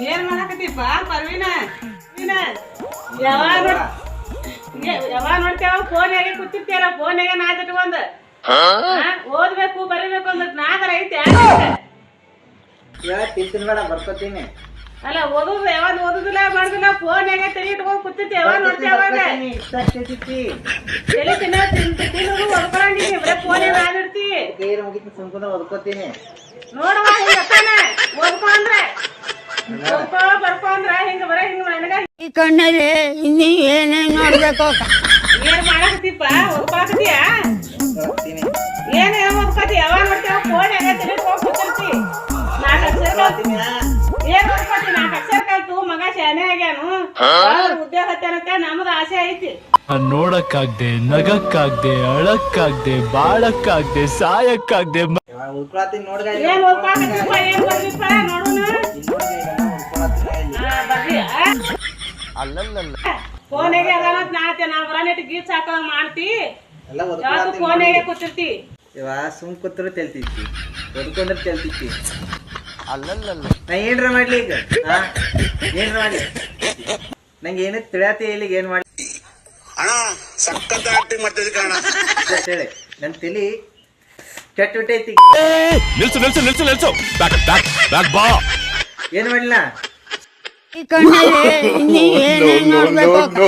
ಏನ್ ಮಾಡಕತ್ತೀಪ ಪರ್ವೀನ ಯಾವಾಗ ನೋಡ್ತೇವ ಫೋನ್ಯಾಗೆ ಕೂತಿರ್ತೀಯಲ್ಲ ಫೋನ್ಯಾಗೆ ನಾಚಿಟ್ಕೊಂಡ್ ಓದ್ಬೇಕು ಬರೀಬೇಕು ಅಂದ್ರ ನಾದರ ಐತಿ ಬೇಡ ಬರ್ಕೋತೀನಿ. ಅಲ್ಲ ಓದುದು ಯಾವಾಗ ಓದುದಿಲ್ಲ ಮಾಡುದಿಲ್ಲ ಫೋನ್ಯಾಗೆ ತಲೆ ಇಟ್ಕೊಂಡ್ ಕೂತಿರ್ತಿ ಯಾವಾಗ ನೋಡ್ತೇವ ತಲೆ ತಿನ್ನೋದು ಒದ್ಕೊಳಂಗಿನಿ ಬರೀ ಫೋನೇ ನಾದಿಡ್ತಿ ಸುಮ್ಕೊಂಡ್ರೆ ಓದ್ಕೋತೀನಿ. ನೋಡವ ಓದ್ಕೊ ಅಂದ್ರೆ ಬರ್ಕೊ ಅಂದ್ರ ಹಿಂಗ ಬರ ಹಿಂಗ ನನಗ ಈ ಕಣ್ಣಲ್ಲಿ ಇನ್ನೀ ಏನೇನ್ ನೋಡ್ಬೇಕು ಏನ್ ಮಾಡಕತ್ತೀಪ ಓದ್ಕೊಳಕತ್ತೀಯ ಏನ್ ಓದ್ಕೊತಿ ಯಾವಾಗ ನೋಡ್ತೇವ ಫೋನ್ ತಲೆ ಇಟ್ಕೊಂಡ್ ಕೂತಿರ್ತಿ 4 ಅಕ್ಷರ ಕಲ್ತೀನಿ ಏನ್ ಓದ್ಕೊತಿ 4 ಅಕ್ಷರ ಕಲ್ತು ಮಗ ಶಾನೆ ಆಗ್ಯಾನು ಉದ್ಯೋಗ ಹತ್ತಾನಂತ ನಮ್ದು ಆಸೆ ಐತಿ. ನೋಡಕ್ಕಾಗ್ದೆ ನಗಕ್ಕಾಗ್ದೆ ಅಳಕ್ಕಾಗ್ದೆ ಬಾಳಕ್ಕಾಗ್ದೆ ಸಾಯಕ್ಕಾಗ್ದೆ ಓದ್ಕೊಳತೀನಿ ನೋಡ್ಗ. ಏನ್ ಓದ್ಕೊಳಕತ್ತೀಪ ಏನ್ ಬರ್ದಿಪ್ಪ ನೋಡುನ ಬರ್ರಿ ಫೋನಿಗೆ ಅದಾನಂತ ನಾಳ್ತೆ ನಾ ಬರಾನಿಟ್ಟು ಗೀತ್ ಸಾಕಂಗ್ ಮಾಡ್ತಿ ಎಲ್ಲ ಯಾವ್ದು ಫೋನಿಗೆ ಕೂತಿರ್ತಿ ಸುಮ್ ಕೂತ್ರು ತೆಲ್ತಿತ್ತಿ ಓದ್ಕೊಂಡ್ರೆ ತೆಲ್ತಿತ್ತಿ. ನಾ ಏನ್ರ ಮಾಡ್ಲಿ ಈಗ ಏನ್ರ ಮಾಡ್ಲಿ ನಂಗೆ ಏನು ತಿಳಿಯತಿ ಇಲ್ಲಿಗೆ ಏನ್ ಮಾಡಿ ಹೇಳಿ ನನ್ ತಲಿ ಕೆಟ್ಟ ಬಿಟ್ಟೈತಿ. ಏನ್ ಮಾಡ್ಲಾ ಈ ಕಣ್ಣಲ್ಲಿ ಇನ್ನೀ ಏನೇನ್ ನೋಡ್ಬೇಕು